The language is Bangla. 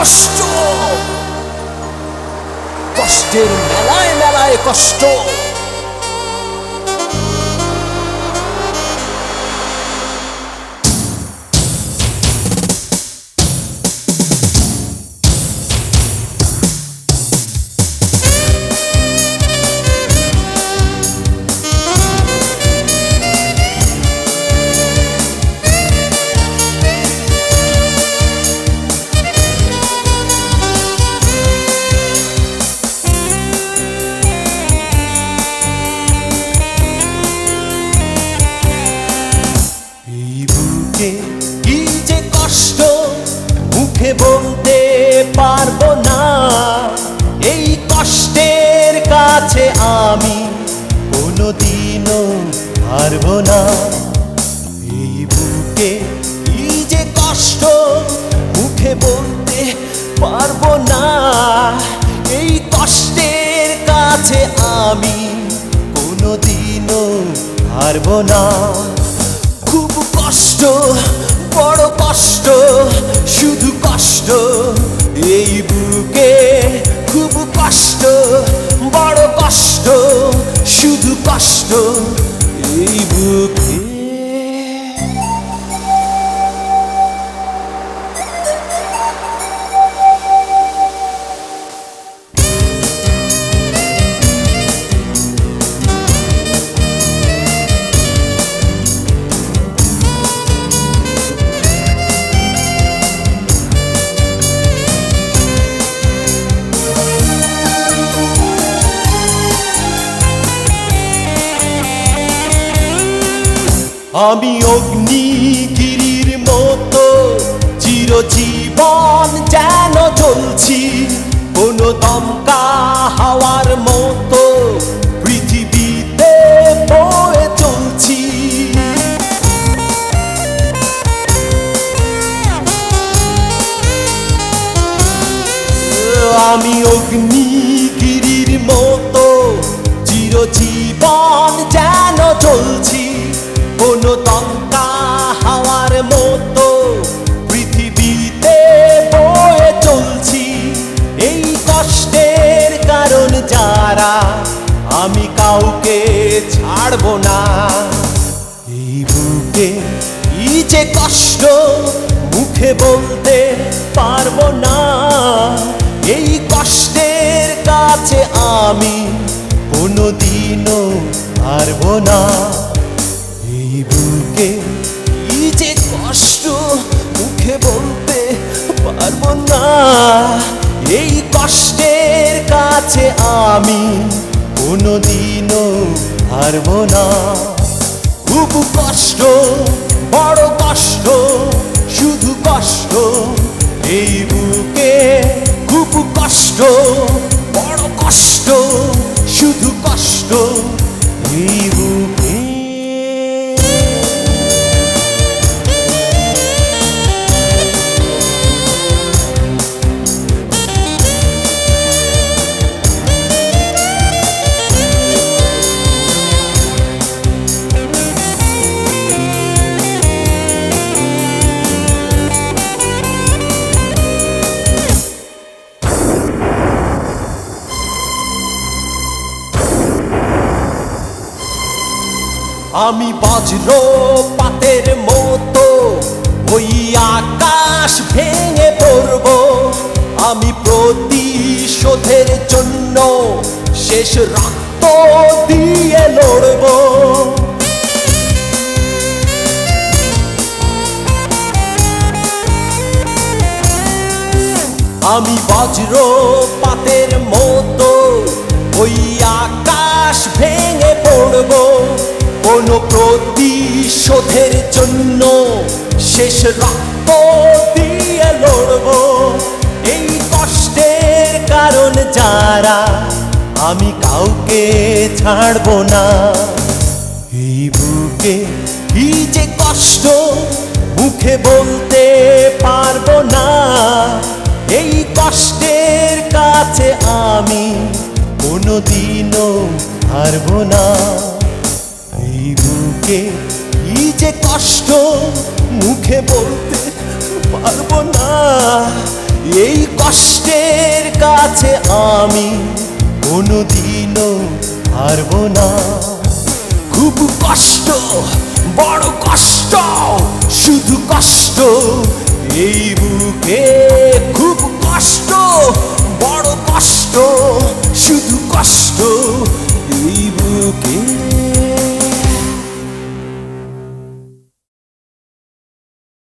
কষ্ট, কষ্টের মেলায় মেলায় কষ্ট। কি যে কষ্ট মুখে বলতে পারবো না, এই কষ্টের কাছে আমি কোনোদিনও হারবো না। এই বুকে কি যে কষ্ট মুখে বলতে পারবো না, এই কষ্টের কাছে আমি কোনোদিনও হারবো না। খুব কষ্ট, বড় কষ্ট, শুধু কষ্ট এই বুকে। খুব কষ্ট, বড় কষ্ট, শুধু কষ্ট এই বুকে। আমি অগ্নিগিরির মতো চিরজীবন যেন জ্বলছি, কোনো দমকা হাওয়ার মতো পৃথিবীতে বয়ে চলছি। আমি অগ্নিগিরির মতো চিরজীবন যেন জ্বলছি, কোনো দমকা হাওয়ার মতো পৃথিবীতে বয়ে চলছি। এই কষ্টের কারণ যারা, আমি কাউকে ছাড়বো না। এই বুকে কি যে কষ্ট মুখে বলতে পারবো না, এই কষ্টের কাছে আমি কোনোদিনও হারবো না। এই বুকে কি যে কষ্ট মুখে বলতে পারবো না, এই কষ্টের কাছে আমি কোনোদিনও হারবো না। খুব কষ্ট, বড় কষ্ট, শুধু কষ্ট এই বুকে। খুব কষ্ট, বড় কষ্ট, শুধু কষ্ট এই বুকে। আমি বজ্রপাতের মতো ওই আকাশ ভেঙে পড়ব, আমি প্রতিশোধের জন্য শেষ রক্ত দিয়ে লড়ব। আমি বজ্রপাতের মতো ওই আকাশ ভেঙে পড়ব, কোনো প্রতিশোধের জন্য শেষ রক্ত দিয়ে লড়ব। এই কষ্টের কারণ যারা, আমি কাউকে ছাড়বো না। এই বুকে কি যে কষ্ট মুখে বলতে পারবো না, এই কষ্টের কাছে আমি কোনোদিনও হারবো না। এই বুকে কি যে কষ্ট মুখে বলতে পারবো না, এই কষ্টের কাছে আমি কোনোদিনও হারবো না। খুব কষ্ট, বড় কষ্ট, শুধু কষ্ট এই বুকে। খুব কষ্ট, বড় কষ্ট, শুধু কষ্ট এই বুকে।